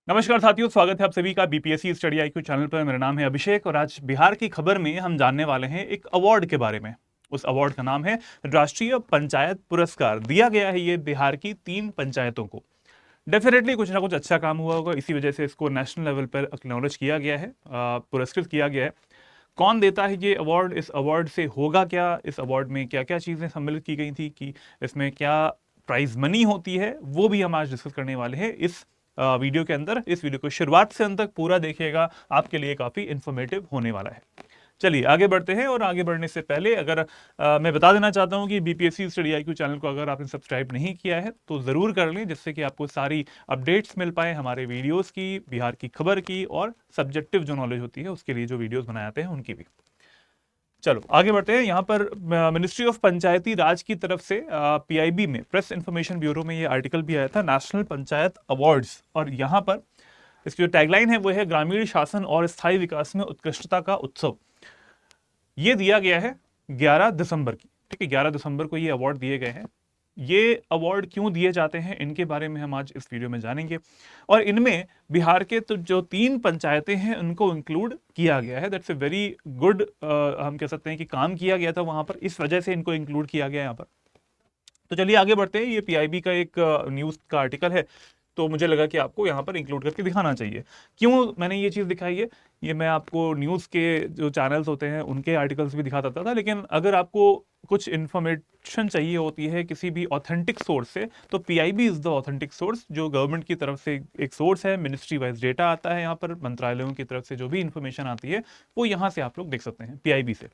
नमस्कार साथियों, स्वागत है आप सभी का बीपीएससी स्टडी आईक्यू चैनल पर। मेरा नाम है अभिषेक और आज बिहार की खबर में हम जानने वाले हैं एक अवार्ड के बारे में। उस अवार्ड का नाम है राष्ट्रीय पंचायत पुरस्कार। दिया गया है ये बिहार की 3 पंचायतों को। डेफिनेटली कुछ ना कुछ अच्छा काम हुआ होगा, इसी वजह से इसको नेशनल लेवल पर एक्नॉलेज किया गया है, पुरस्कृत किया गया है। कौन देता है ये अवार्ड, इस अवार्ड से होगा क्या, इस अवार्ड में क्या क्या चीज़ें सम्मिलित की गई थी, कि इसमें क्या प्राइज मनी होती है, वो भी हम आज डिस्कस करने वाले हैं इस वीडियो के अंदर। इस वीडियो को शुरुआत से अंत तक पूरा देखिएगा, आपके लिए काफ़ी इन्फॉर्मेटिव होने वाला है। चलिए आगे बढ़ते हैं। और आगे बढ़ने से पहले अगर मैं बता देना चाहता हूं कि बीपीएससी स्टडी आईक्यू चैनल को अगर आपने सब्सक्राइब नहीं किया है तो ज़रूर कर लें, जिससे कि आपको सारी अपडेट्स मिल पाए हमारे वीडियोस की, बिहार की खबर की और सब्जेक्टिव जो नॉलेज होती है उसके लिए जो वीडियोस बनाए जाते हैं उनकी भी। चलो आगे बढ़ते हैं। यहाँ पर मिनिस्ट्री ऑफ पंचायती राज की तरफ से पीआईबी में, प्रेस इंफॉर्मेशन ब्यूरो में, ये आर्टिकल भी आया था, नेशनल पंचायत अवार्ड्स। और यहाँ पर इसकी जो टैगलाइन है वो है ग्रामीण शासन और स्थायी विकास में उत्कृष्टता का उत्सव। ये दिया गया है 11 दिसंबर की, ठीक है, 11 दिसंबर को ये अवार्ड दिए गए हैं। ये अवार्ड क्यों दिए जाते हैं इनके बारे में हम आज इस वीडियो में जानेंगे। और इनमें बिहार के तो जो 3 पंचायतें हैं उनको इंक्लूड किया गया है। दैट्स ए वेरी गुड, हम कह सकते हैं कि काम किया गया था वहां पर, इस वजह से इनको इंक्लूड किया गया यहाँ पर। तो चलिए आगे बढ़ते हैं। ये पीआईबी का एक न्यूज़ का आर्टिकल है, तो मुझे लगा कि आपको यहाँ पर इंक्लूड करके दिखाना चाहिए। क्यों मैंने ये चीज़ दिखाई है, ये मैं आपको न्यूज़ के जो चैनल्स होते हैं उनके आर्टिकल्स भी दिखाता था, लेकिन अगर आपको कुछ इन्फॉर्मेशन चाहिए होती है किसी भी ऑथेंटिक सोर्स से, तो PIB is the authentic source, जो गवर्नमेंट की तरफ से एक सोर्स है। मिनिस्ट्री वाइज डेटा आता है यहाँ पर, मंत्रालयों की तरफ से जो भी इन्फॉर्मेशन आती है वो यहाँ से आप लोग देख सकते हैं, पीआईबी से,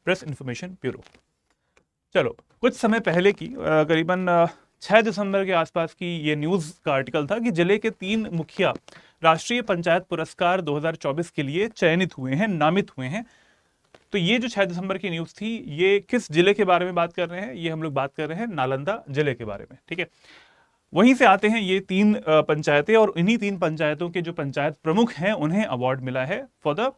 प्रेस इन्फॉर्मेशन ब्यूरो। चलो कुछ समय पहले की करीबन 6 दिसंबर के आसपास की ये न्यूज़ का आर्टिकल था कि जिले के 3 मुखिया राष्ट्रीय पंचायत पुरस्कार 2024 के लिए चयनित हुए हैं, नामित हुए हैं। तो ये जो 6 दिसंबर की न्यूज़ थी, ये किस जिले के बारे में बात कर रहे हैं? ये हम लोग बात कर रहे हैं नालंदा जिले के बारे में, ठीक है। वहीं से आते हैं ये 3 पंचायतें, और इन्हीं 3 पंचायतों के जो पंचायत प्रमुख हैं उन्हें अवार्ड मिला है फॉर द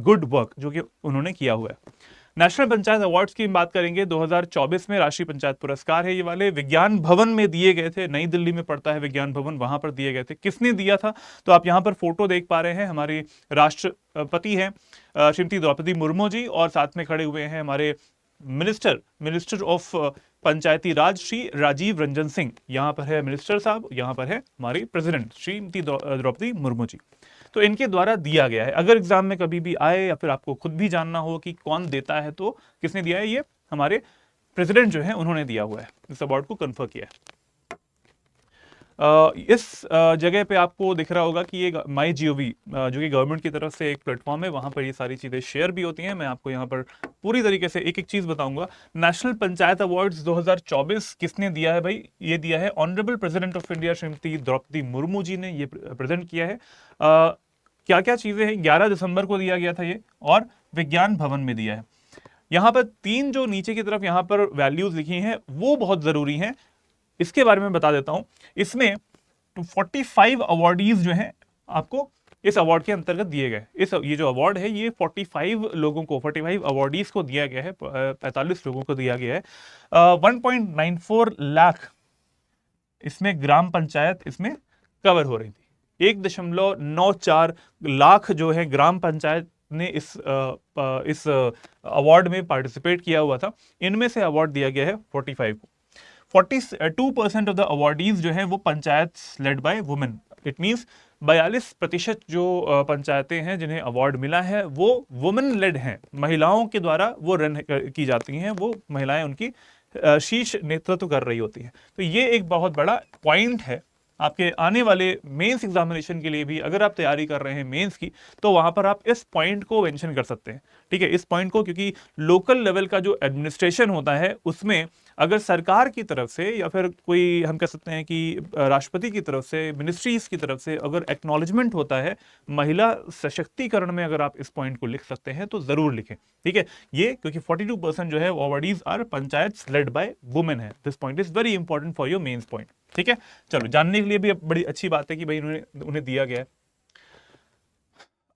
गुड वर्क जो कि उन्होंने किया हुआ है। नेशनल पंचायत अवार्ड्स की बात करेंगे, 2024 में राष्ट्रीय पंचायत पुरस्कार है ये वाले, विज्ञान भवन में दिए गए थे। नई दिल्ली में पड़ता है विज्ञान भवन, वहां पर दिए गए थे। किसने दिया था? तो आप यहां पर फोटो देख पा रहे हैं, हमारी राष्ट्रपति हैं श्रीमती द्रौपदी मुर्मू जी, और साथ में खड़े हुए हैं हमारे मिनिस्टर ऑफ पंचायती राज श्री राजीव रंजन सिंह। यहाँ पर है मिनिस्टर साहब, यहाँ पर है हमारी प्रेसिडेंट श्रीमती द्रौपदी मुर्मू जी। तो इनके द्वारा दिया गया है। अगर एग्जाम में कभी भी आए या फिर आपको खुद भी जानना हो कि कौन देता है, तो किसने दिया है? ये हमारे प्रेसिडेंट जो है उन्होंने दिया हुआ है, इस अवार्ड को कन्फर किया है। इस जगह पे आपको दिख रहा होगा कि ये माई जीओवी जो कि गवर्नमेंट की तरफ से एक प्लेटफॉर्म है, वहां पर ये सारी चीज़ें शेयर भी होती हैं। मैं आपको यहाँ पर पूरी तरीके से एक एक चीज़ बताऊंगा। नेशनल पंचायत अवार्ड्स 2024 किसने दिया है भाई? ये दिया है honourable president of India Shrimati Draupadi Murmu ji ने ये प्रेजेंट किया है। क्या क्या चीज़ें हैं? 11 दिसंबर को दिया गया था ये, और विज्ञान भवन में दिया है। यहाँ पर 3 जो नीचे की तरफ यहाँ पर वैल्यूज लिखी हैं वो बहुत ज़रूरी हैं, इसके बारे में बता देता हूं। इसमें 45 अवार्डीज जो हैं आपको इस अवार्ड के अंतर्गत दिए गए। ये जो अवार्ड है ये 45 लोगों को, 45 अवार्डीज को दिया गया है, 45 लोगों को दिया गया है। 1.94 लाख इसमें ग्राम पंचायत इसमें कवर हो रही थी। 1.94 लाख जो है ग्राम पंचायत ने इस अवार्ड में पार्टिसिपेट किया हुआ था। इनमें से अवार्ड दिया गया है 45 को। 42% ऑफ द अवार्डीज जो है वो panchayat led by women. It means 42% जो पंचायतें हैं जिन्हें अवार्ड मिला है वो वुमेन लेड हैं, महिलाओं के द्वारा वो रन की जाती हैं, वो महिलाएं उनकी शीर्ष नेतृत्व कर रही होती हैं। तो ये एक बहुत बड़ा पॉइंट है आपके आने वाले मेंस एग्जामिनेशन के लिए भी। अगर आप तैयारी कर रहे हैं मेंस की, तो वहां पर आप इस पॉइंट को मेंशन कर सकते हैं, ठीक है, इस पॉइंट को, क्योंकि लोकल लेवल का जो एडमिनिस्ट्रेशन होता है उसमें अगर सरकार की तरफ से या फिर कोई, हम कह सकते हैं कि राष्ट्रपति की तरफ से, मिनिस्ट्रीज की तरफ से अगर एक्नॉलेजमेंट होता है महिला सशक्तिकरण में, अगर आप इस पॉइंट को लिख सकते हैं तो जरूर लिखें, ठीक है। ये क्योंकि 42% जो है awardees are panchayat led by women है। This point is very important for your mains point, ठीक है। चलो जानने के लिए भी बड़ी अच्छी बात है कि भाई उन्हें दिया गया है।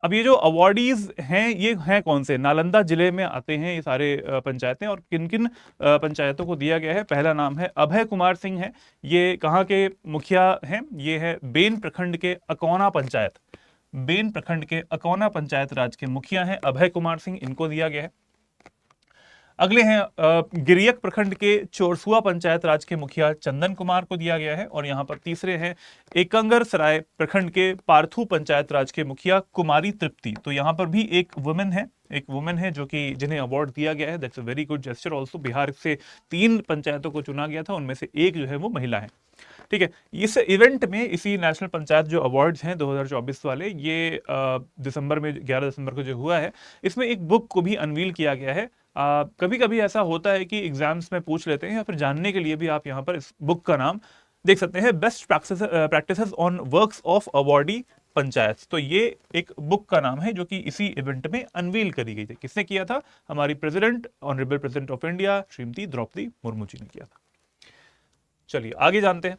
अब ये जो अवार्डीज हैं ये हैं कौन से, नालंदा जिले में आते हैं ये सारे पंचायतें, और किन किन पंचायतों को दिया गया है। पहला नाम है अभय कुमार सिंह है, ये कहाँ के मुखिया हैं, ये है बेन प्रखंड के अकौना पंचायत, बेन प्रखंड के अकौना पंचायत राज के मुखिया हैं अभय कुमार सिंह, इनको दिया गया है। अगले हैं गिरियक प्रखंड के चोरसुआ पंचायत राज के मुखिया चंदन कुमार को दिया गया है। और यहाँ पर तीसरे हैं एकंगर सराय प्रखंड के पार्थू पंचायत राज के मुखिया कुमारी तृप्ति। तो यहाँ पर भी एक वुमेन है जो कि जिन्हें अवार्ड दिया गया है। That's a very good gesture also. Bihar से 3 पंचायतों को चुना गया था, उनमें से एक जो है वो महिला है। ठीक है, इस इवेंट में इसी नेशनल पंचायत जो अवार्ड्स हैं 2024 वाले, ये दिसंबर में 11 दिसंबर को जो हुआ है, इसमें एक बुक को भी अनवील किया गया है। कभी कभी ऐसा होता है कि एग्जाम्स में पूछ लेते हैं, या फिर जानने के लिए भी आप यहाँ पर इस बुक का नाम देख सकते हैं, best practices on works of awardee panchayat. तो ये एक बुक का नाम है जो कि इसी इवेंट में अनवील करी गई थी। किसने किया था? हमारी president, honourable president of India Shrimati Draupadi Murmu ji ने किया था। चलिए आगे जानते हैं।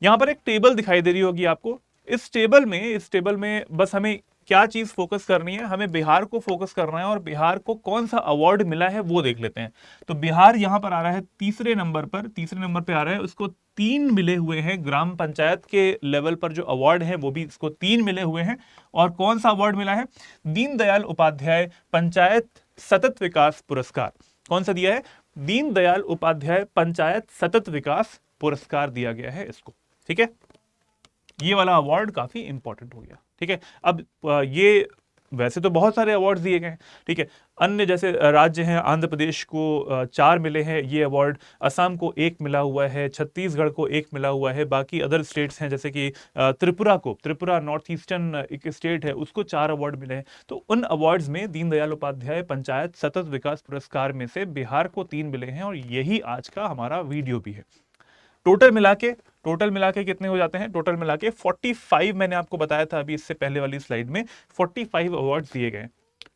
यहां पर एक टेबल दिखाई दे रही होगी आपको। इस टेबल में बस हमें क्या चीज फोकस करनी है, हमें बिहार को फोकस करना है, और बिहार को कौन सा अवार्ड मिला है वो देख लेते हैं। तो बिहार यहां पर आ रहा है तीसरे नंबर पे आ रहा है। उसको 3 मिले हुए हैं, ग्राम पंचायत के लेवल पर जो अवार्ड है वो भी इसको 3 मिले हुए हैं। और कौन सा अवार्ड मिला है? दीनदयाल उपाध्याय पंचायत सतत विकास पुरस्कार। कौन सा दिया है? दीनदयाल उपाध्याय पंचायत सतत विकास पुरस्कार दिया गया है इसको। ठीक है, ये वाला अवार्ड काफी इंपॉर्टेंट हो गया। ठीक है, अब ये वैसे तो बहुत सारे अवार्ड्स दिए गए हैं। ठीक है, अन्य जैसे राज्य हैं, आंध्र प्रदेश को 4 मिले हैं ये अवार्ड, असम को 1 मिला हुआ है, छत्तीसगढ़ को 1 मिला हुआ है। बाकी अदर स्टेट्स हैं जैसे कि त्रिपुरा नॉर्थ ईस्टर्न एक स्टेट है, उसको 4 अवार्ड मिले हैं। तो उन अवार्ड्स में दीनदयाल उपाध्याय पंचायत सतत विकास पुरस्कार में से बिहार को 3 मिले हैं, और यही आज का हमारा वीडियो भी है। टोटल मिला के कितने हो जाते हैं? टोटल मिला के 45, मैंने आपको बताया था अभी इससे पहले वाली स्लाइड में, 45 अवार्ड्स दिए गए।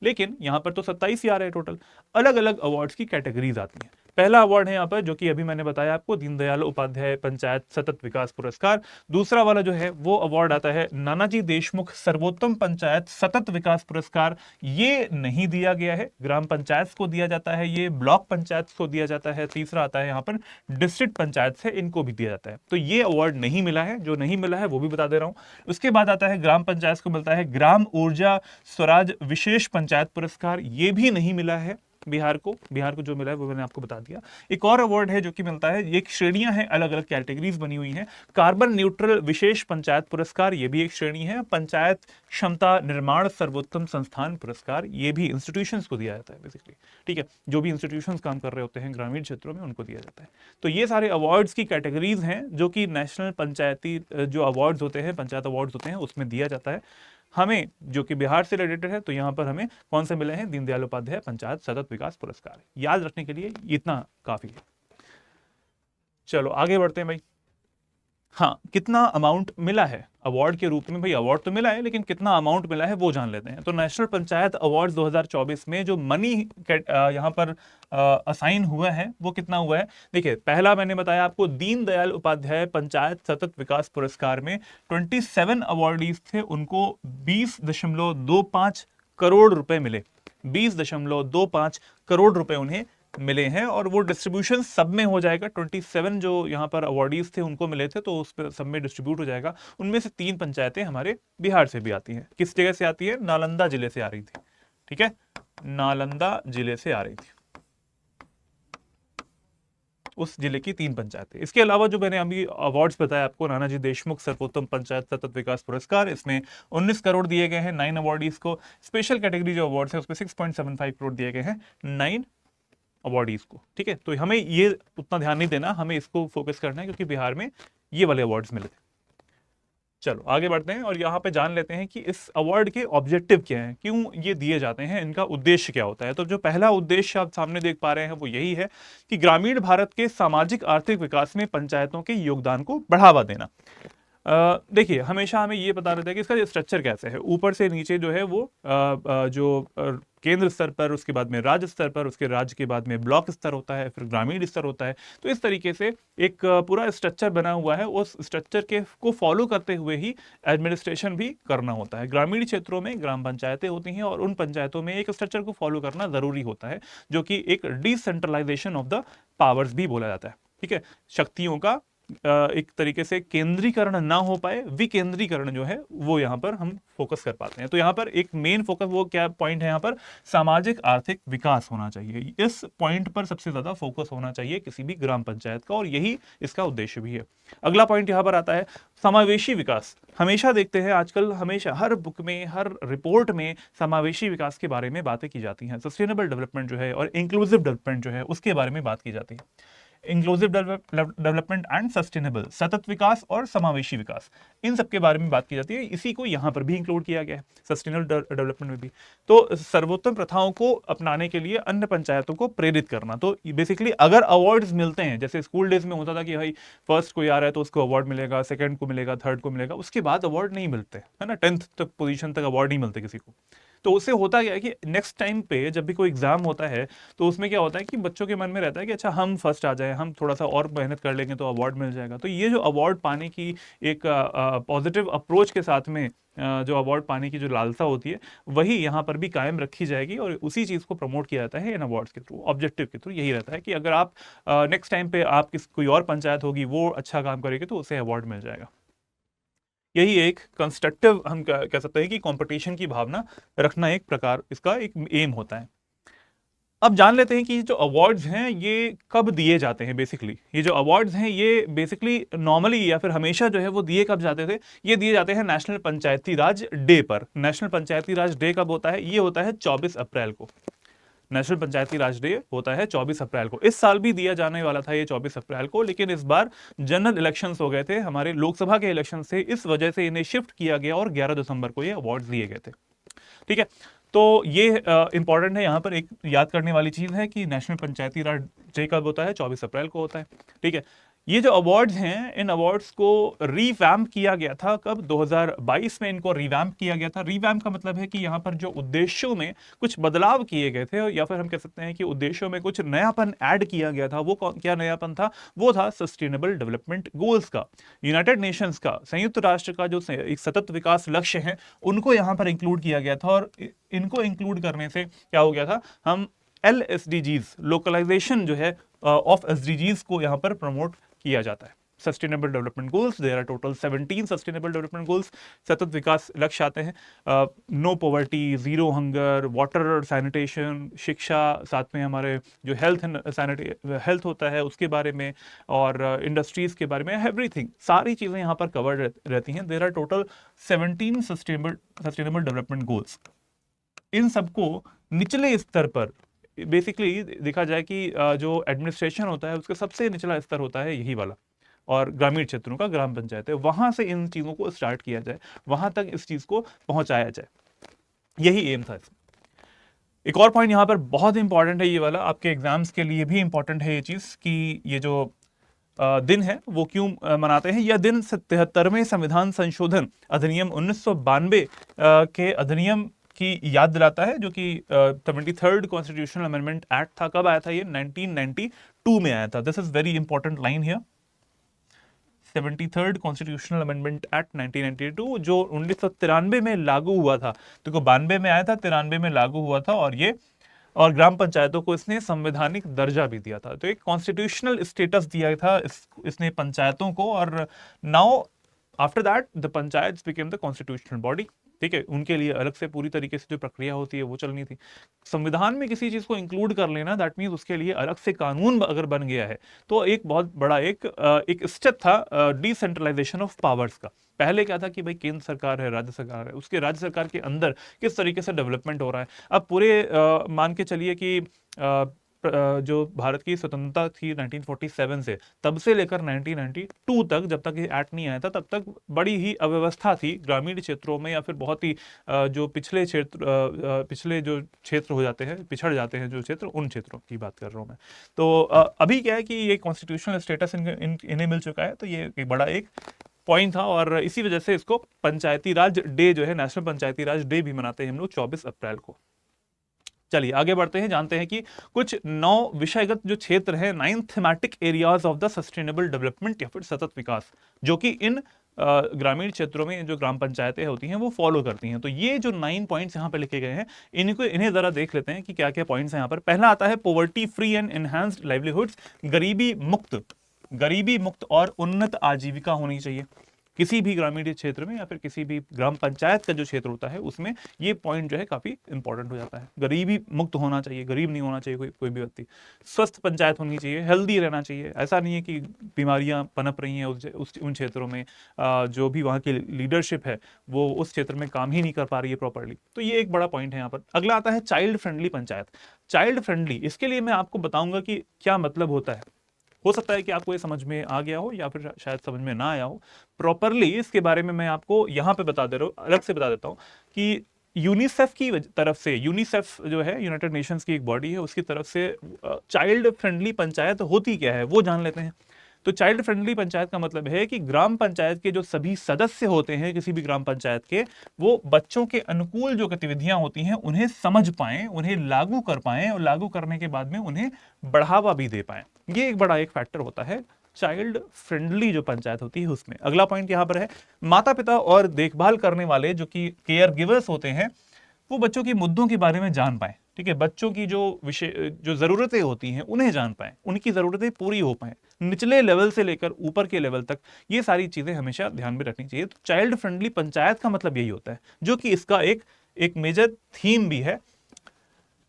लेकिन यहां पर तो 27 ही आ रहे हैं टोटल। अलग अलग अवार्ड्स की कैटेगरीज आती हैं। पहला अवार्ड है यहाँ पर जो कि अभी मैंने बताया आपको, दीनदयाल उपाध्याय पंचायत सतत विकास पुरस्कार। दूसरा वाला जो है वो अवार्ड आता है नानाजी देशमुख सर्वोत्तम पंचायत सतत विकास पुरस्कार। ये नहीं दिया गया है, ग्राम पंचायत को दिया जाता है, ये ब्लॉक पंचायत को दिया जाता है। तीसरा आता है यहाँ पर डिस्ट्रिक्ट पंचायत से, इनको भी दिया जाता है। तो ये अवार्ड नहीं मिला है, जो नहीं मिला है वो भी बता दे रहा हूं। उसके बाद आता है ग्राम पंचायत को मिलता है ग्राम ऊर्जा स्वराज विशेष पंचायत पुरस्कार, ये भी नहीं मिला है बिहार को जो मिला है वो मैंने आपको बता दिया। एक और अवार्ड है जो कि मिलता है, ये श्रेणियां हैं, अलग अलग कैटेगरीज बनी हुई हैं। कार्बन न्यूट्रल विशेष पंचायत पुरस्कार, ये भी एक श्रेणी है। पंचायत क्षमता निर्माण सर्वोत्तम संस्थान पुरस्कार, ये भी इंस्टीट्यूशंस को दिया जाता है बेसिकली। ठीक है, जो भी इंस्टीट्यूशंस काम कर रहे होते हैं ग्रामीण क्षेत्रों में, उनको दिया जाता है। तो ये सारे अवार्ड्स की कैटेगरीज हैं जो कि नेशनल पंचायती जो अवार्ड्स होते हैं, पंचायत अवार्ड्स होते हैं, उसमें दिया जाता है। हमें जो कि बिहार से रिलेटेड है, तो यहां पर हमें कौन से मिले हैं? दीनदयाल उपाध्याय पंचायत सतत विकास पुरस्कार। याद रखने के लिए इतना काफी है। चलो आगे बढ़ते हैं भाई। हाँ, कितना अमाउंट मिला है अवार्ड के रूप में? भाई अवार्ड तो मिला है, लेकिन कितना अमाउंट मिला है वो जान लेते हैं। तो नेशनल पंचायत अवार्ड्स 2024 में जो मनी यहाँ पर असाइन हुआ है वो कितना हुआ है? देखिए, पहला मैंने बताया आपको, दीनदयाल उपाध्याय पंचायत सतत विकास पुरस्कार में 27 अवार्डीज थे, उनको 20.25 करोड़ रुपए मिले। 20.25 करोड़ रुपए उन्हें मिले हैं, और वो डिस्ट्रीब्यूशन सब में हो जाएगा। 27 जो यहाँ पर अवार्डीज थे उनको मिले थे, तो उस पर सब में डिस्ट्रीब्यूट हो जाएगा। उनमें से 3 पंचायतें हमारे बिहार से भी आती हैं। किस जगह से आती है? नालंदा जिले से आ रही थी। ठीक है, नालंदा जिले से आ रही थी, उस जिले की 3 पंचायतें। इसके अलावा जो मैंने अभी अवार्ड्स बताया आपको, नानाजी देशमुख सर्वोत्तम पंचायत सतत विकास पुरस्कार, इसमें 19 करोड़ दिए गए हैं 9 अवार्डीज को। स्पेशल कैटेगरी जो अवार्ड्स है उसमें 6.75 करोड़ दिए गए हैं 9 अवार्डीज को। ठीक है, तो हमें ये उतना ध्यान नहीं देना, हमें इसको फोकस करना है क्योंकि बिहार में ये वाले अवार्ड्स मिले थे। चलो आगे बढ़ते हैं और यहाँ पे जान लेते हैं कि इस अवार्ड के ऑब्जेक्टिव क्या हैं, क्यों ये दिए जाते हैं, इनका उद्देश्य क्या होता है। तो जो पहला उद्देश्य आप सामने देख पा रहे हैं वो यही है कि ग्रामीण भारत के सामाजिक आर्थिक विकास में पंचायतों के योगदान को बढ़ावा देना। देखिए, हमेशा हमें ये पता रहता है कि इसका स्ट्रक्चर कैसे है। ऊपर से नीचे जो है वो जो केंद्र स्तर पर, उसके बाद में राज्य स्तर पर, उसके राज्य के बाद में ब्लॉक स्तर होता है, फिर ग्रामीण स्तर होता है। तो इस तरीके से एक पूरा स्ट्रक्चर बना हुआ है, उस स्ट्रक्चर के को फॉलो करते हुए ही एडमिनिस्ट्रेशन भी करना होता है। ग्रामीण क्षेत्रों में ग्राम पंचायतें होती हैं और उन पंचायतों में एक स्ट्रक्चर को फॉलो करना जरूरी होता है, जो कि एक डिसेंट्रलाइजेशन ऑफ द पावर्स भी बोला जाता है। ठीक है, शक्तियों का एक तरीके से केंद्रीकरण ना हो पाए, विकेंद्रीकरण जो है वो यहां पर हम फोकस कर पाते हैं। तो यहां पर एक मेन फोकस वो क्या पॉइंट है, यहां पर सामाजिक आर्थिक विकास होना चाहिए। इस पॉइंट पर सबसे ज्यादा फोकस होना चाहिए किसी भी ग्राम पंचायत का, और यही इसका उद्देश्य भी है। अगला पॉइंट यहां पर आता है समावेशी विकास। हमेशा देखते हैं आजकल, हमेशा हर बुक में, हर रिपोर्ट में समावेशी विकास के बारे में बातें की जाती हैं। सस्टेनेबल डेवलपमेंट जो है और इंक्लूसिव डेवलपमेंट जो है उसके बारे में बात की जाती है। इंक्लूसिव डेवलपमेंट एंड सस्टेनेबल, सतत विकास और समावेशी विकास, इन सब के बारे में बात की जाती है। इसी को यहाँ पर भी इंक्लूड किया गया है सस्टेनेबल डेवलपमेंट में भी। तो सर्वोत्तम प्रथाओं को अपनाने के लिए अन्य पंचायतों को प्रेरित करना। तो बेसिकली अगर अवार्ड्स मिलते हैं, जैसे स्कूल डेज में होता था कि भाई फर्स्ट कोई आ रहा है तो उसको अवार्ड मिलेगा, सेकंड को मिलेगा, थर्ड को मिलेगा, उसके बाद अवार्ड नहीं मिलते, है ना, 10th तक पोजीशन तक अवार्ड नहीं मिलते किसी को। तो उससे होता क्या है कि नेक्स्ट टाइम पे जब भी कोई एग्जाम होता है तो उसमें क्या होता है कि बच्चों के मन में रहता है कि अच्छा हम फर्स्ट आ जाए, हम थोड़ा सा और मेहनत कर लेंगे तो अवार्ड मिल जाएगा। तो ये जो अवार्ड पाने की एक पॉजिटिव अप्रोच के साथ में जो अवार्ड पाने की जो लालसा होती है वही यहाँ पर भी कायम रखी जाएगी, और उसी चीज़ को प्रमोट किया जाता है इन अवार्ड्स के थ्रू। ऑब्जेक्टिव के थ्रू यही रहता है कि अगर आप नेक्स्ट टाइम पे आप कोई और पंचायत होगी वो अच्छा काम करेगी तो उसे अवार्ड मिल जाएगा। यही एक कंस्ट्रक्टिव हम कह सकते हैं कि कंपटीशन की भावना रखना एक प्रकार इसका एक एम होता है। अब जान लेते हैं कि जो अवार्ड्स हैं ये कब दिए जाते हैं। बेसिकली ये जो अवार्ड्स हैं ये बेसिकली नॉर्मली या फिर हमेशा जो है वो दिए कब जाते थे, ये दिए जाते हैं नेशनल पंचायती राज डे पर। नेशनल पंचायती राज डे कब होता है, ये होता है 24 अप्रैल को। नेशनल पंचायती राज डे होता है 24 अप्रैल को। इस साल भी दिया जाने वाला था ये 24 अप्रैल को, लेकिन इस बार जनरल इलेक्शंस हो गए थे हमारे लोकसभा के इलेक्शन से, इस वजह से इन्हें शिफ्ट किया गया और 11 दिसंबर को ये अवार्ड दिए गए थे। ठीक है, तो ये इंपॉर्टेंट है, यहाँ पर एक याद करने वाली चीज है कि नेशनल पंचायती राज डे कब होता है, 24 अप्रैल को होता है। ठीक है, ये जो अवार्ड्स हैं इन अवार्ड्स को रीवैम्प किया गया था कब, 2022 में इनको रीवैम्प किया गया था। रीवैम्प का मतलब है कि यहाँ पर जो उद्देश्यों में कुछ बदलाव किए गए थे, या फिर हम कह सकते हैं कि उद्देश्यों में कुछ नयापन ऐड किया गया था। वो क्या नयापन था, वो था सस्टेनेबल डेवलपमेंट गोल्स का, यूनाइटेड नेशंस का, संयुक्त राष्ट्र का जो एक सतत विकास लक्ष्य है उनको यहाँ पर इंक्लूड किया गया था। और इनको इंक्लूड करने से क्या हो गया था, हम LSDGs, लोकलाइजेशन जो है ऑफ SDGs को यहाँ पर प्रमोट किया जाता है। Sustainable development goals, there are total 17 sustainable development goals, सतत विकास लक्ष्य आते हैं। No poverty, zero hunger, water sanitation, शिक्षा, साथ में हमारे जो हेल्थ होता है उसके बारे में, और इंडस्ट्रीज के बारे में, एवरीथिंग, सारी चीजें यहाँ पर कवर्ड रहती हैं। There are total 17 sustainable development goals. इन सबको निचले स्तर पर बेसिकली देखा जाए कि जो एडमिनिस्ट्रेशन होता है उसका सबसे निचला स्तर होता है यही वाला, और ग्रामीण क्षेत्रों का ग्राम पंचायत है, वहां से इन चीजों को स्टार्ट किया जाए, वहां तक इस चीज को पहुंचाया जाए, यही एम था इसमें। एक और पॉइंट यहाँ पर बहुत इंपॉर्टेंट है, ये वाला आपके एग्जाम्स के लिए भी इंपॉर्टेंट है ये चीज, कि ये जो दिन है वो क्यों मनाते हैं। यह दिन 73वें संविधान संशोधन अधिनियम 1992 के अधिनियम की याद दिलाता है, जो कि 73rd कॉन्स्टिट्यूशनल अमेंडमेंट एक्ट था। कब आया था ये, 1992 में आया था। This is very important line here, 73rd constitutional amendment act 1992 जो 1993 में लागू हुआ था। तो 92 में आया था, 93 में लागू हुआ था, और ग्राम पंचायतों को इसने संवैधानिक दर्जा भी दिया था। तो एक कॉन्स्टिट्यूशनल स्टेटस दिया था इसने पंचायतों को, और now after that the panchayat became the constitutional body. ठीक है, उनके लिए अलग से पूरी तरीके से जो प्रक्रिया होती है वो चलनी थी। संविधान में किसी चीज को इंक्लूड कर लेना, दैट मीन्स उसके लिए अलग से कानून अगर बन गया है तो एक बहुत बड़ा एक स्टेप था डिसेंट्रलाइजेशन ऑफ पावर्स का। पहले क्या था कि भाई केंद्र सरकार है, राज्य सरकार है, उसके राज्य सरकार के अंदर किस तरीके से डेवलपमेंट हो रहा है। अब पूरे मान के चलिए कि जो भारत की स्वतंत्रता थी 1947 से, तब से लेकर 1992 तक, जब तक ये एक्ट नहीं आया था, तब तक बड़ी ही अव्यवस्था थी ग्रामीण क्षेत्रों में, या फिर बहुत ही जो पिछले जो क्षेत्र हो जाते हैं, पिछड़ जाते हैं जो क्षेत्र, उन क्षेत्रों की बात कर रहा हूँ मैं। तो अभी क्या है कि ये कॉन्स्टिट्यूशनल स्टेटस इन्हें मिल चुका है, तो ये एक बड़ा एक पॉइंट था, और इसी वजह से इसको पंचायती राज डे जो है, नेशनल पंचायती राज डे भी मनाते हैं हम लोग 24 अप्रैल को। चलिए आगे बढ़ते हैं, जानते हैं कि कुछ 9 विषयगत जो क्षेत्र है, 9 thematic areas of the sustainable development या फिर सतत विकास, जो कि इन ग्रामीण क्षेत्रों में जो ग्राम पंचायतें होती हैं वो फॉलो करती हैं। तो ये जो 9 पॉइंट्स यहाँ पे लिखे गए हैं, इन्हें जरा देख लेते हैं कि क्या क्या पॉइंट्स हैं यहाँ पर। पहला आता है poverty free and enhanced livelihoods, गरीबी मुक्त और उन्नत आजीविका होनी चाहिए किसी भी ग्रामीण क्षेत्र में या फिर किसी भी ग्राम पंचायत का जो क्षेत्र होता है उसमें ये पॉइंट जो है काफी इंपॉर्टेंट हो जाता है। गरीबी मुक्त होना चाहिए, गरीब नहीं होना चाहिए कोई भी व्यक्ति। स्वस्थ पंचायत होनी चाहिए, हेल्दी रहना चाहिए। ऐसा नहीं है कि बीमारियां पनप रही हैं उन क्षेत्रों में, जो भी वहाँ की लीडरशिप है वो उस क्षेत्र में काम ही नहीं कर पा रही है प्रॉपरली। तो ये एक बड़ा पॉइंट है यहाँ पर। अगला आता है child friendly panchayat. Child friendly, इसके लिए मैं आपको बताऊंगा कि क्या मतलब होता है। हो सकता है कि आपको ये समझ में आ गया हो या फिर शायद समझ में ना आया हो प्रॉपरली। इसके बारे में मैं आपको यहाँ पे बता दे रहा हूँ, अलग से बता देता हूँ कि यूनिसेफ की तरफ से, यूनिसेफ जो है यूनाइटेड नेशंस की एक बॉडी है, उसकी तरफ से चाइल्ड फ्रेंडली पंचायत होती क्या है वो जान लेते हैं। तो चाइल्ड फ्रेंडली पंचायत का मतलब है कि ग्राम पंचायत के जो सभी सदस्य होते हैं किसी भी ग्राम पंचायत के, वो बच्चों के अनुकूल जो गतिविधियां होती हैं उन्हें समझ पाएं, उन्हें लागू कर पाएं और लागू करने के बाद में उन्हें बढ़ावा भी दे पाएं। ये एक बड़ा एक फैक्टर होता है चाइल्ड फ्रेंडली जो पंचायत होती है उसमें। अगला पॉइंट यहां पर है माता पिता और देखभाल करने वाले जो कि केयर गिवर्स होते हैं वो बच्चों की मुद्दों के बारे में जान पाए। ठीक है, बच्चों की जो जरूरतें होती हैं उन्हें जान पाए, उनकी जरूरतें पूरी हो पाए, निचले लेवल से लेकर ऊपर के लेवल तक ये सारी चीजें हमेशा ध्यान में रखनी चाहिए। तो चाइल्ड फ्रेंडली पंचायत का मतलब यही होता है, जो कि इसका एक मेजर थीम भी है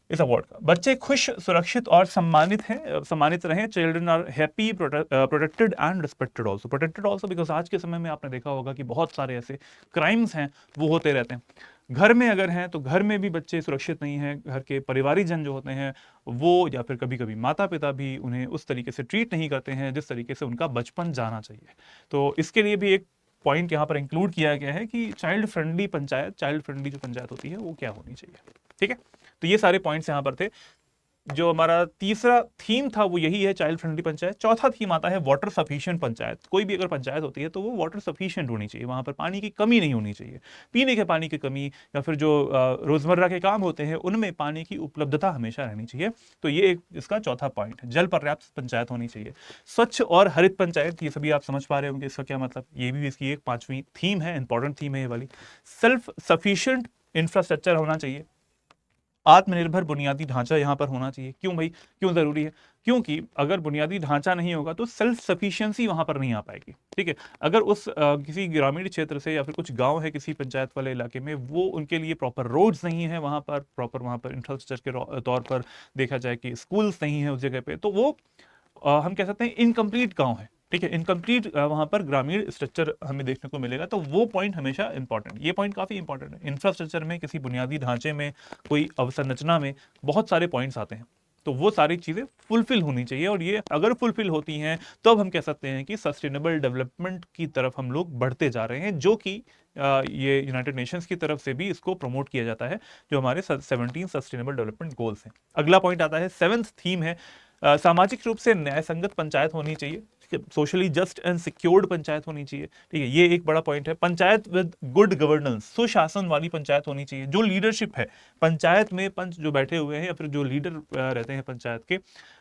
इस अवार्ड का। बच्चे खुश, सुरक्षित और सम्मानित रहें। Children are happy, protected and respected also. Protected also because आज के समय में आपने देखा होगा कि बहुत सारे ऐसे क्राइम्स हैं वो होते रहते हैं। घर में अगर हैं तो घर में भी बच्चे सुरक्षित नहीं हैं, घर के परिवारीजन जो होते हैं वो या फिर कभी कभी माता पिता भी उन्हें उस तरीके से ट्रीट नहीं करते हैं जिस तरीके से उनका बचपन जाना चाहिए। तो इसके लिए भी एक पॉइंट यहाँ पर इंक्लूड किया गया है कि चाइल्ड फ्रेंडली जो पंचायत होती है वो क्या होनी चाहिए। ठीक है, तो ये सारे पॉइंट्स यहाँ पर थे। जो हमारा तीसरा थीम था वो यही है, चाइल्ड फ्रेंडली पंचायत। चौथा थीम आता है वाटर सफिशिएंट पंचायत। कोई भी अगर पंचायत होती है तो वो वाटर सफिशिएंट होनी चाहिए, वहां पर पानी की कमी नहीं होनी चाहिए। पीने के पानी की कमी या फिर जो रोजमर्रा के काम होते हैं उनमें पानी की उपलब्धता हमेशा रहनी चाहिए। तो ये एक इसका चौथा पॉइंट है। जल पर्याप्त पंचायत होनी चाहिए। स्वच्छ और हरित पंचायत, ये सभी आप समझ पा रहे होंगे इसका क्या मतलब। ये भी इसकी एक पांचवी थीम है, इंपॉर्टेंट थीम है ये वाली। सेल्फ सफिशिएंट इंफ्रास्ट्रक्चर होना चाहिए। आत्मनिर्भर बुनियादी ढांचा यहां पर होना चाहिए। क्यों भाई, क्यों जरूरी है? क्योंकि अगर बुनियादी ढांचा नहीं होगा तो सेल्फ सफिशिएंसी वहां पर नहीं आ पाएगी। ठीक है, अगर उस किसी ग्रामीण क्षेत्र से या फिर कुछ गांव है किसी पंचायत वाले इलाके में, वो उनके लिए प्रॉपर रोड्स नहीं है, वहां पर इंफ्रास्ट्रक्चर के तौर पर देखा जाए कि स्कूल्स नहीं है उस जगह पे, तो वो हम कह सकते हैं इनकम्प्लीट गांव है। ठीक है, इनकम्प्लीट वहां पर ग्रामीण स्ट्रक्चर हमें देखने को मिलेगा। तो वो पॉइंट हमेशा इंपॉर्टेंट, ये पॉइंट काफी इंपॉर्टेंट है। इंफ्रास्ट्रक्चर में, किसी बुनियादी ढांचे में, कोई अवसंरचना में बहुत सारे पॉइंट्स आते हैं, तो वो सारी चीजें फुलफिल होनी चाहिए। और ये अगर फुलफिल होती हैं तो अब हम कह सकते हैं कि सस्टेनेबल डेवलपमेंट की तरफ हम लोग बढ़ते जा रहे हैं, जो कि ये यूनाइटेड नेशंस की तरफ से भी इसको प्रमोट किया जाता है, जो हमारे 17 सस्टेनेबल डेवलपमेंट गोल्स हैं। अगला पॉइंट आता है, 7th थीम है सामाजिक रूप से न्याय संगत पंचायत होनी चाहिए। Socially just and secured panchayat होनी चाहिए। ठीक है, ये एक बड़ा पॉइंट है। पंचायत विद गुड गवर्नेंस, सुशासन वाली पंचायत होनी चाहिए। जो लीडरशिप है पंचायत में, पंच जो बैठे हुए हैं या फिर जो लीडर रहते हैं पंचायत के,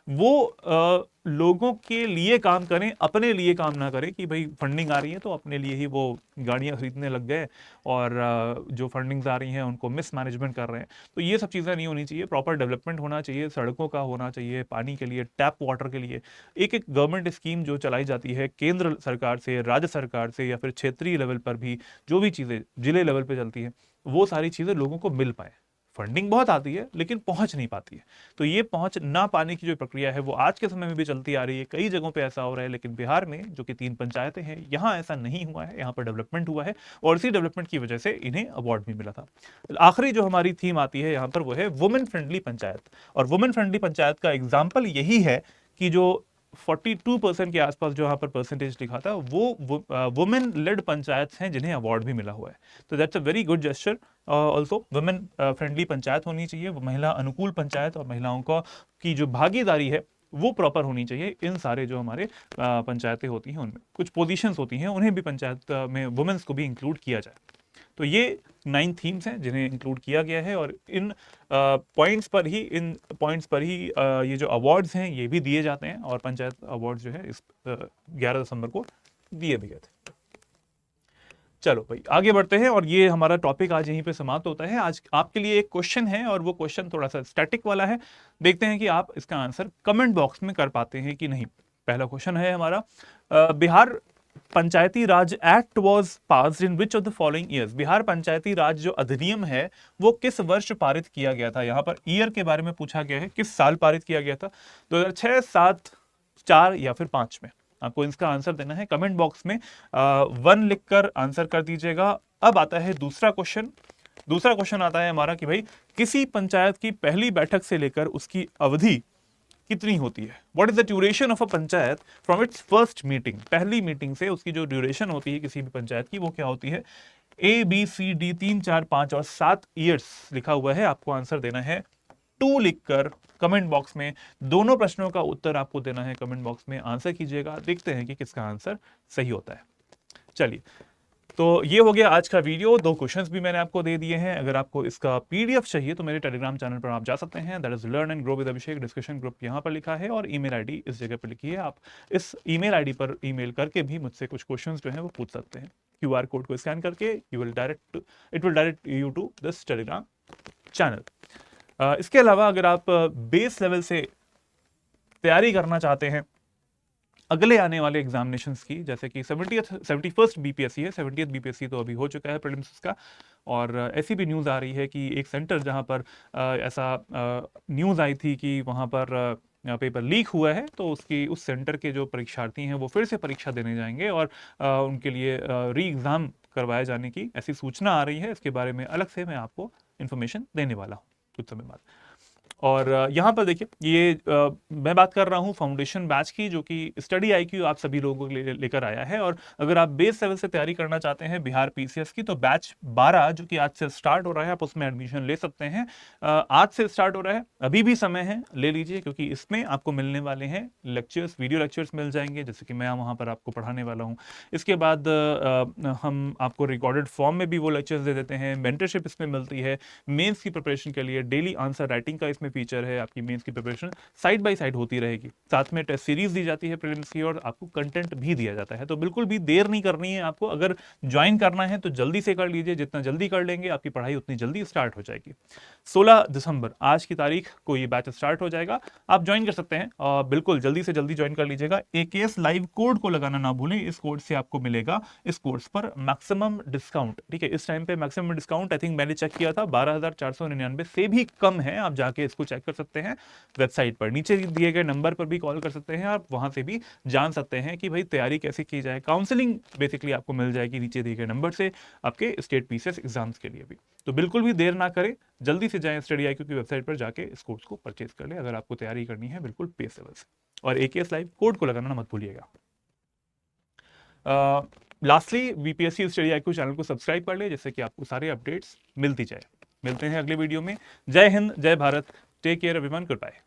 वो लोगों के लिए काम करें, अपने लिए काम ना करें कि भाई फंडिंग आ रही है तो अपने लिए ही वो गाड़ियां खरीदने लग गए और जो फंडिंग्स आ रही हैं उनको मिसमैनेजमेंट कर रहे हैं। तो ये सब चीज़ें नहीं होनी चाहिए। प्रॉपर डेवलपमेंट होना चाहिए, सड़कों का होना चाहिए, पानी के लिए, टैप वाटर के लिए एक गवर्नमेंट स्कीम जो चलाई जाती है केंद्र सरकार से, राज्य सरकार से या फिर क्षेत्रीय लेवल पर भी जो भी चीज़ें जिले लेवल पर चलती है, वो सारी चीज़ें लोगों को मिल पाए। फंडिंग बहुत आती है लेकिन पहुंच नहीं पाती है। तो ये पहुंच ना पाने की जो प्रक्रिया है वो आज के समय में भी चलती आ रही है। कई जगहों पे ऐसा हो रहा है, लेकिन बिहार में जो कि 3 पंचायतें हैं, यहाँ ऐसा नहीं हुआ है। यहाँ पर डेवलपमेंट हुआ है और इसी डेवलपमेंट की वजह से इन्हें अवार्ड भी मिला था। आखिरी जो हमारी थीम आती है यहाँ पर वो है वुमेन फ्रेंडली पंचायत। और वुमेन फ्रेंडली पंचायत का एग्जाम्पल यही है कि जो 42% के आसपास जो यहाँ पर परसेंटेज लिखा था वो वुमेन लेड पंचायत हैं जिन्हें अवार्ड भी मिला हुआ है। तो that's a very good gesture. Also women friendly panchayat होनी चाहिए, महिला अनुकूल पंचायत, और महिलाओं का की जो भागीदारी है वो प्रॉपर होनी चाहिए। इन सारे जो हमारे पंचायतें होती हैं उनमें कुछ पोजीशंस होती हैं, उन्हें भी पंचायत में वुमेन्स को भी इंक्लूड किया जाए। तो ये 9 थीम्स हैं जिन्हें इंक्लूड किया गया है, और इन पॉइंट्स पर ही ये जो अवार्ड्स हैं ये भी दिए जाते हैं, और पंचायत अवार्ड जो है इस 11 दिसंबर को दिए भी गए थे। चलो भाई आगे बढ़ते हैं, और ये हमारा टॉपिक आज यहीं पे समाप्त होता है। आज आपके लिए एक क्वेश्चन है, और वो क्वेश्चन थोड़ा सा स्टैटिक वाला है। देखते हैं कि आप इसका आंसर कमेंट बॉक्स में कर पाते हैं कि नहीं। पहला क्वेश्चन है हमारा, Bihar Panchayati Raj act was passed in which of the following years. Bihar Panchayati Raj जो अधिनियम है वो किस वर्ष पारित किया गया था। यहां पर ईयर के बारे में पूछा गया है, किस साल पारित किया गया था, 2006, 7, 4 या फिर 5 में। आपको इसका आंसर देना है कमेंट बॉक्स में 1 लिखकर आंसर कर दीजिएगा। अब आता है दूसरा क्वेश्चन। दूसरा क्वेश्चन आता है हमारा कि भाई किसी पंचायत की पहली बैठक से लेकर उसकी अवधि कितनी होती है। What is the duration of a panchayat from its first meeting. पहली मीटिंग से उसकी जो ड्यूरेशन होती है किसी भी पंचायत की वो क्या होती है। ABCD 3, 4, 5 और 7 ईयर्स लिखा हुआ है। आपको आंसर देना है 2 लिखकर कमेंट बॉक्स में। दोनों प्रश्नों का उत्तर आपको देना है कमेंट बॉक्स में, आंसर कीजिएगा। देखते हैं कि किसका आंसर सही होता है। चलिए, तो ये हो गया आज का वीडियो। 2 क्वेश्चंस भी मैंने आपको दे दिए हैं। अगर आपको इसका PDF चाहिए तो मेरे टेलीग्राम चैनल पर आप जा सकते हैं, that is learn and grow with Abhishek. Discussion group यहाँ पर लिखा है, और ईमेल आईडी इस जगह पर लिखी है। आप इस ईमेल आईडी पर ईमेल करके भी मुझसे कुछ क्वेश्चंस जो हैं वो पूछ सकते हैं। QR कोड को स्कैन करके it will direct you to this Telegram channel. इसके अलावा अगर आप बेस लेवल से तैयारी करना चाहते हैं अगले आने वाले एग्जामिनेशंस की, जैसे कि 71st BPSC है, 70th BPSC तो अभी हो चुका है प्रीलिम्स का, और ऐसी भी न्यूज़ आ रही है कि एक सेंटर जहां पर ऐसा न्यूज़ आई थी कि वहां पर पेपर लीक हुआ है, तो उस सेंटर के जो परीक्षार्थी हैं वो फिर से परीक्षा देने जाएंगे, और उनके लिए री एग्ज़ाम करवाए जाने की ऐसी सूचना आ रही है। इसके बारे में अलग से मैं आपको इन्फॉर्मेशन देने वाला हूँ कुछ समय बाद। और यहाँ पर देखिए, ये मैं बात कर रहा हूँ फाउंडेशन बैच की, जो कि स्टडी IQ आप सभी लोगों के लिए लेकर आया है। और अगर आप बेस लेवल से तैयारी करना चाहते हैं बिहार PCS की, तो बैच 12 जो कि आज से स्टार्ट हो रहा है, आप उसमें एडमिशन ले सकते हैं। आज से स्टार्ट हो रहा है, अभी भी समय है, ले लीजिए, क्योंकि इसमें आपको मिलने वाले हैं लेक्चर्स, वीडियो लेक्चर्स मिल जाएंगे, जैसे कि मैं वहाँ पर आपको पढ़ाने वाला हूँ। इसके बाद हम आपको रिकॉर्डेड फॉर्म में भी वो लेक्चर्स दे देते हैं। मेंटरशिप इसमें मिलती है। मेंस की प्रिपरेशन के लिए डेली आंसर राइटिंग का इसमें फीचर है। आपकी मेंस की प्रिपरेशन साइड बाय साइड होती रहेगी। साथ में टेस्ट सीरीज दी जाती है प्रीलिम्स की, और आपको कंटेंट भी दिया जाता है। तो बिल्कुल भी देर नहीं करनी है आपको। अगर ज्वाइन करना है तो जल्दी से कर लीजिए। जितना जल्दी कर लेंगे आपकी पढ़ाई उतनी जल्दी स्टार्ट हो जाएगी। 16 दिसंबर आज की तारीख को ये बैच स्टार्ट हो जाएगा। आप ज्वाइन कर सकते हैं, और बिल्कुल जल्दी से जल्दी ज्वाइन कर लीजिएगा। AKS लाइव कोड को लगाना ना भूलें। इस कोड से आपको मिलेगा इस कोर्स पर मैक्सिमम डिस्काउंट। ठीक है, इस टाइम पे मैक्सिमम डिस्काउंट आई थिंक मैंने चेक किया था 12,499 से भी कम है। आप जाके इसको चेक कर सकते हैं वेबसाइट पर। नीचे दिए गए नंबर पर भी कॉल कर सकते हैं, आप वहां से भी जान सकते हैं कि भाई तैयारी कैसे की जाए। काउंसलिंग बेसिकली आपको मिल जाएगी नीचे दिए गए नंबर से, आपके स्टेट PCS एग्जाम्स के लिए भी। तो बिल्कुल भी देर ना करें, जल्दी से जाएं स्टडी IQ की वेबसाइट पर जाके इस कोर्स को परचेज कर लें, अगर आपको तैयारी करनी है बिल्कुल बेस लेवल से। और AKS लाइव कोड को लगाना मत भूलिएगा। Lastly BPSC study IQ channel को सब्सक्राइब कर ले, जिससे कि आपको सारे अपडेट्स मिलती जाए। मिलते हैं अगले वीडियो में। Jai Hind, Jai Bharat, take care everyone, good bye.